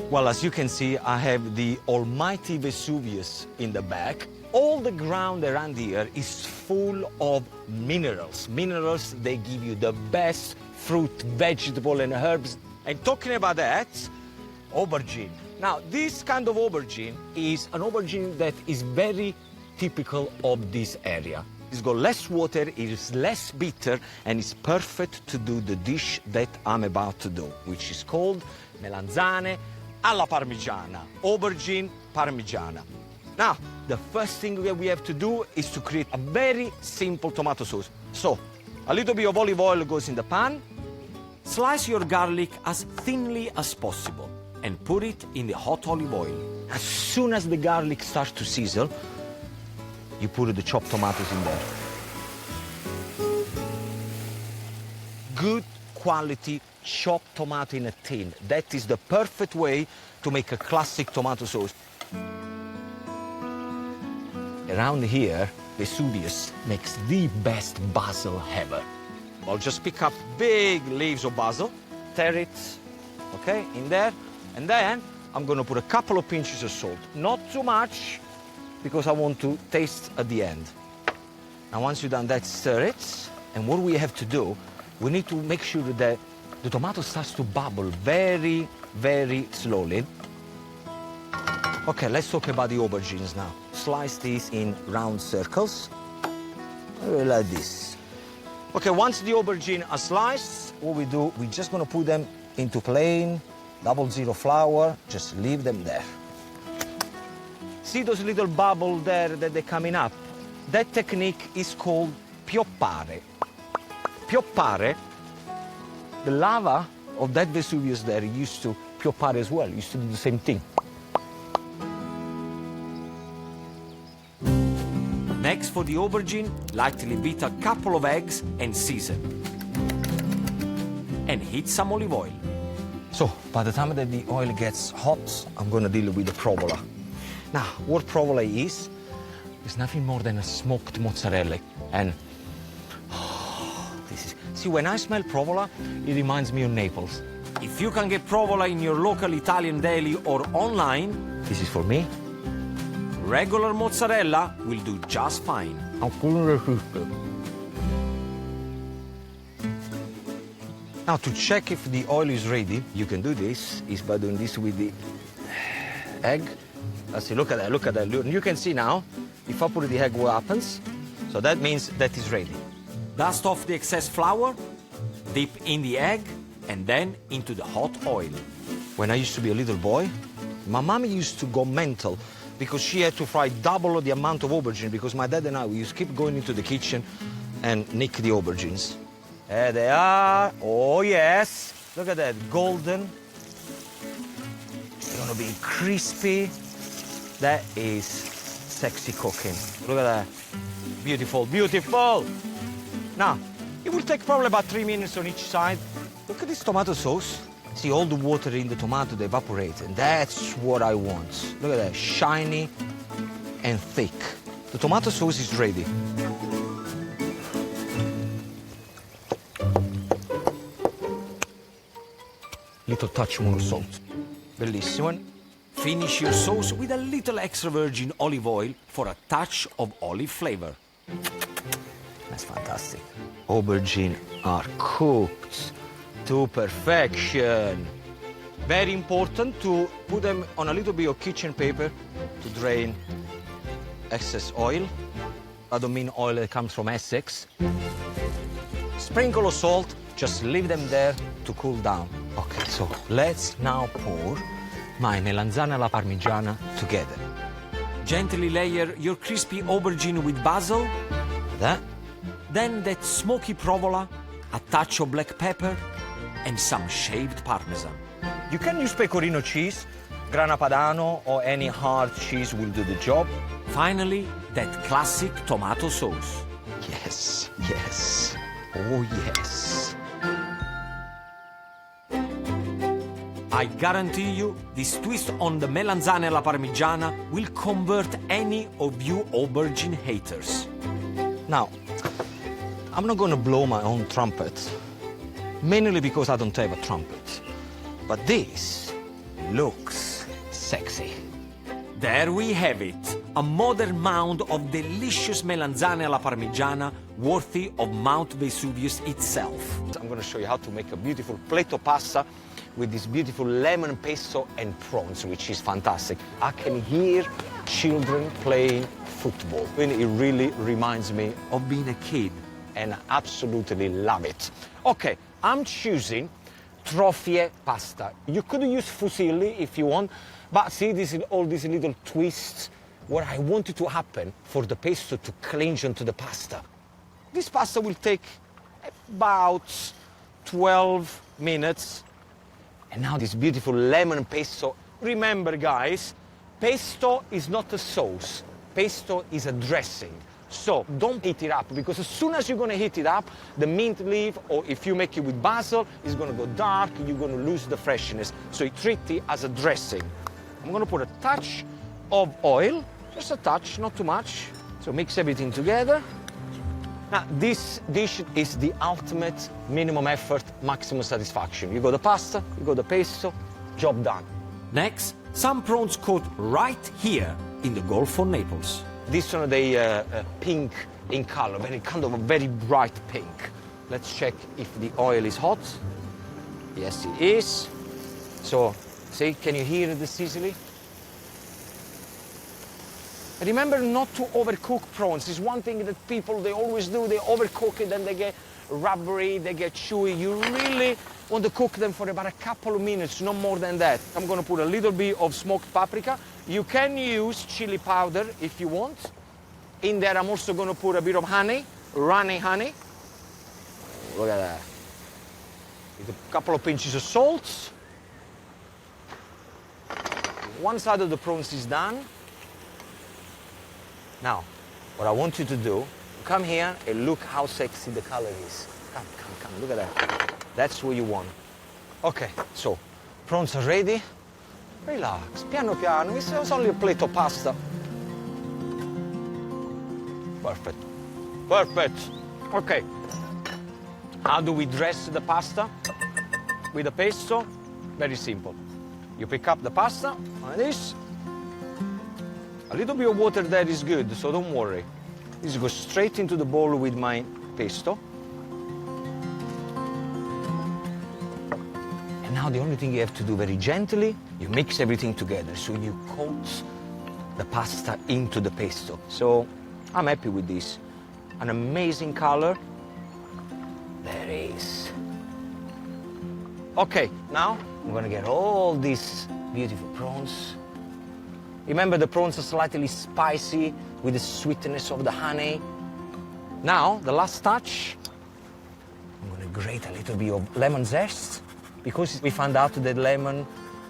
Well, as you can see, I have the almighty Vesuvius in the back. All the ground around here is full of minerals. Minerals, they give you the best fruit, vegetable, and herbs. And talking about that, aubergine. Now, this kind of aubergine is an aubergine that is very typical of this area. It's got less water, it is less bitter, and it's perfect to do the dish that I'm about to do, which is called melanzane alla parmigiana, aubergine parmigiana. Now, the first thing that we have to do is to create a very simple tomato sauce. So, a little bit of olive oil goes in the pan. Slice your garlic as thinly as possible and put it in the hot olive oil. As soon as the garlic starts to sizzle, you put the chopped tomatoes in there. Good quality chopped tomato in a tin. That is the perfect way to make a classic tomato sauce. Around here, Vesuvius makes the best basil ever. I'll just pick up big leaves of basil, tear it, okay, in there, and then I'm gonna put a couple of pinches of salt. Not too much, because I want to taste at the end. Now, once you've done that, stir it, and what we have to do, we need to make sure that the tomato starts to bubble very, very slowly. Okay, let's talk about the aubergines now. Slice these in round circles, like this. Okay, once the aubergine are sliced, what we do, we're just gonna put them into plain 00 flour, just leave them there. See those little bubbles there that they're coming up? That technique is called pioppare. Pioppare, the lava of that Vesuvius there used to pioppare as well, used to do the same thing. Next, for the aubergine, lightly beat a couple of eggs and season. And heat some olive oil. So, by the time that the oil gets hot, I'm gonna deal with the provola. Now, what provola is nothing more than a smoked mozzarella. And this is, see, when I smell provola, it reminds me of Naples. If you can get provola in your local Italian deli or online, this is for me. Regular mozzarella will do just fine. Now, to check if the oil is ready, you can do this, is by doing this with the egg. Let's see, look at that, look at that. You can see now, if I put the egg, what happens? So that means that is ready. Dust off the excess flour, dip in the egg, and then into the hot oil. When I used to be a little boy, my mom used to go mental because she had to fry double the amount of aubergine, because my dad and I, we used to keep going into the kitchen and nick the aubergines. There they are. Oh, yes. Look at that, golden. They're gonna be crispy. That is sexy cooking. Look at that. Beautiful, beautiful. Now, it will take probably about 3 minutes on each side. Look at this tomato sauce. See, all the water in the tomato, they evaporate, and that's what I want. Look at that, shiny and thick. The tomato sauce is ready. Little touch more salt. Bellissimo. Finish your sauce with a little extra virgin olive oil for a touch of olive flavor. That's fantastic. Aubergine are cooked to perfection. Very important to put them on a little bit of kitchen paper to drain excess oil. I don't mean oil that comes from Essex. Sprinkle of salt, just leave them there to cool down. Okay, so let's now pour my melanzane alla parmigiana together. Gently layer your crispy aubergine with basil. That. Then that smoky provola, a touch of black pepper, and some shaved parmesan. You can use pecorino cheese, grana padano, or any hard cheese will do the job. Finally, that classic tomato sauce. Yes, yes, oh yes. I guarantee you, this twist on the melanzane alla parmigiana will convert any of you aubergine haters. Now, I'm not gonna blow my own trumpet, mainly because I don't have a trumpet. But this looks sexy. There we have it, a modern mound of delicious melanzane alla parmigiana worthy of Mount Vesuvius itself. I'm going to show you how to make a beautiful plato pasta with this beautiful lemon pesto and prawns, which is fantastic. I can hear children playing football. It really reminds me of being a kid, and I absolutely love it. Okay, I'm choosing troffie pasta. You could use fusilli if you want, but see all these little twists what I want it to happen for the pesto to cling onto the pasta. This pasta will take about 12 minutes. And now this beautiful lemon pesto. Remember, guys, pesto is not a sauce. Pesto is a dressing. So don't heat it up, because as soon as you're going to heat it up, the mint leaf, or if you make it with basil, is going to go dark, you're going to lose the freshness. So you treat it as a dressing. I'm going to put a touch of oil, just a touch, not too much. So mix everything together. Now, this dish is the ultimate minimum effort, maximum satisfaction. You got the pasta, you got the pesto, job done. Next, some prawns caught right here in the Gulf of Naples. This one, they pink in color, kind of a very bright pink. Let's check if the oil is hot. Yes, it is. So, see, can you hear the sizzling? Remember not to overcook prawns. It's one thing that people, they always do. They overcook it and they get rubbery, they get chewy. You really want to cook them for about a couple of minutes, no more than that. I'm going to put a little bit of smoked paprika. You can use chili powder if you want. In there, I'm also going to put a bit of honey, runny honey. Look at that. With a couple of pinches of salt. One side of the prawns is done. Now, what I want you to do, come here and look how sexy the color is. Come, look at that. That's what you want. Okay, so, prawns are ready. Relax, piano piano, it's only a plate of pasta. Perfect, perfect. Okay, how do we dress the pasta? With the pesto? Very simple. You pick up the pasta, like this. A little bit of water there is good, so don't worry. This goes straight into the bowl with my pesto. And now the only thing you have to do very gently, you mix everything together. So you coat the pasta into the pesto. So I'm happy with this. An amazing color. There it is. Okay, now I'm gonna get all these beautiful prawns. Remember, the prawns are slightly spicy with the sweetness of the honey. Now, the last touch, I'm going to grate a little bit of lemon zest, because we found out that lemon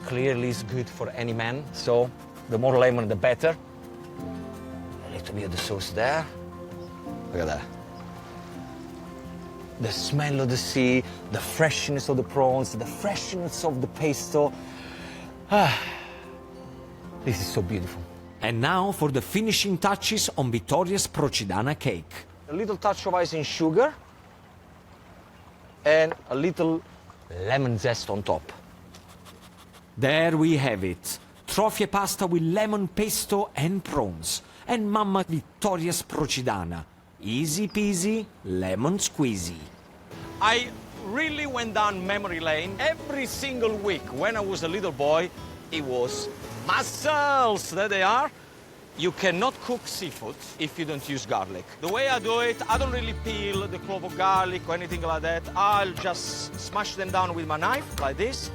clearly is good for any man. So the more lemon, the better. A little bit of the sauce there. Look at that. The smell of the sea, the freshness of the prawns, the freshness of the pesto. This is so beautiful. And now for the finishing touches on Vittoria's Procidana cake. A little touch of icing sugar and a little lemon zest on top. There we have it. Troffie pasta with lemon pesto and prawns. And Mamma Vittoria's Procidana. Easy peasy, lemon squeezy. I really went down memory lane. Every single week when I was a little boy, it was mussels, there they are. You cannot cook seafood if you don't use garlic. The way I do it, I don't really peel the clove of garlic or anything like that. I'll just smash them down with my knife, like this.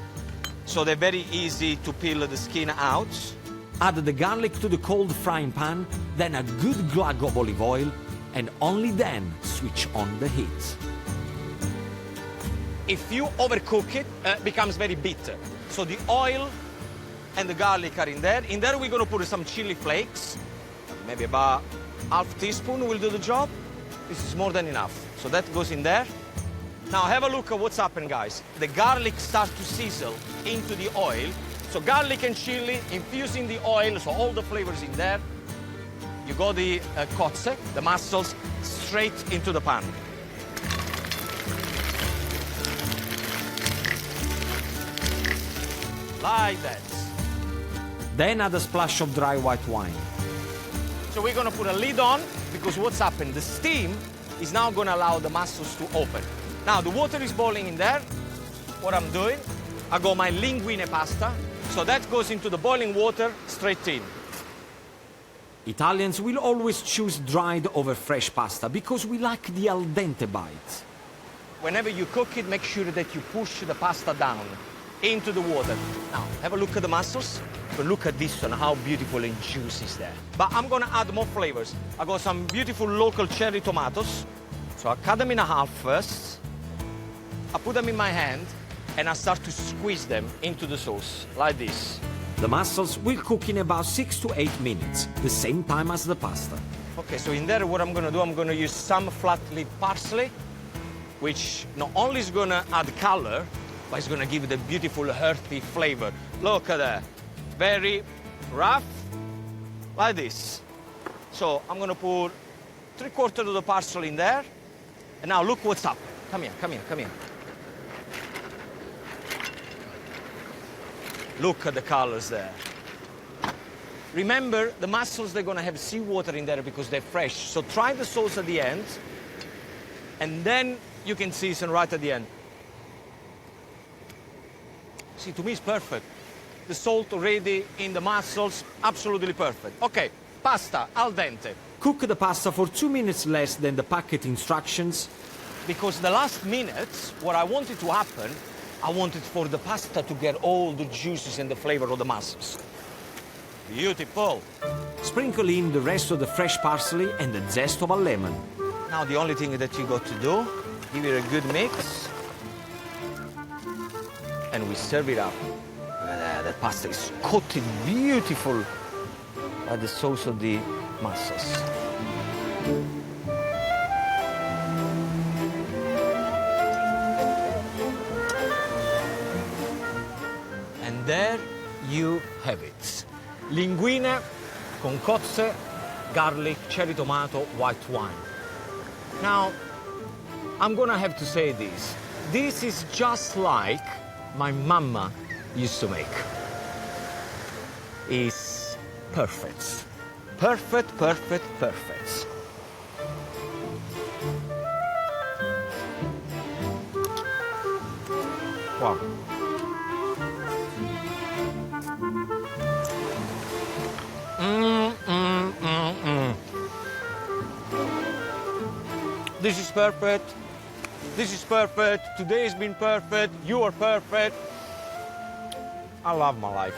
So they're very easy to peel the skin out. Add the garlic to the cold frying pan, then a good glug of olive oil, and only then switch on the heat. If you overcook it, it becomes very bitter. So the oil and the garlic are in there. In there, we're going to put some chili flakes. Maybe about half teaspoon will do the job. This is more than enough. So that goes in there. Now have a look at what's happened, guys. The garlic starts to sizzle into the oil. So garlic and chili infusing the oil, so all the flavors in there. You got the cozze, the mussels, straight into the pan. like that. Then add a splash of dry white wine. So we're gonna put a lid on, because what's happened? The steam is now gonna allow the mussels to open. Now the water is boiling in there. What I'm doing, I got my linguine pasta, so that goes into the boiling water straight in. Italians will always choose dried over fresh pasta because we like the al dente bite. Whenever you cook it, make sure that you push the pasta down into the water. Now, have a look at the mussels. But look at this one, how beautiful and juicy is there. But I'm gonna add more flavors. I got some beautiful local cherry tomatoes. So I cut them in half first. I put them in my hand and I start to squeeze them into the sauce, like this. The mussels will cook in about 6 to 8 minutes, the same time as the pasta. Okay, so in there what I'm gonna do, I'm gonna use some flat leaf parsley, which not only is gonna add color, but it's gonna give it a beautiful earthy flavor. Look at that. Very rough, like this. So I'm gonna put 3/4 of the parsley in there. And now look what's up. Come here, come here, come here. Look at the colors there. Remember, the mussels, they're gonna have seawater in there because they're fresh. So try the sauce at the end, and then you can season right at the end. See, to me it's perfect. The salt already in the mussels, absolutely perfect. Okay, pasta, al dente. Cook the pasta for 2 minutes less than the packet instructions. Because the last minutes, what I wanted to happen, I wanted for the pasta to get all the juices and the flavor of the mussels. Beautiful. Sprinkle in the rest of the fresh parsley and the zest of a lemon. Now the only thing that you got to do, give it a good mix. And we serve it up. Look at that, the pasta is coated beautiful by the sauce of the mussels. And there you have it. Linguine con cozze, garlic, cherry tomato, white wine. Now, I'm gonna have to say this. This is just like my mama used to make. It's perfect. Perfect, perfect, perfect. Wow. This is perfect. This is perfect. Today has been perfect. You are perfect. I love my life.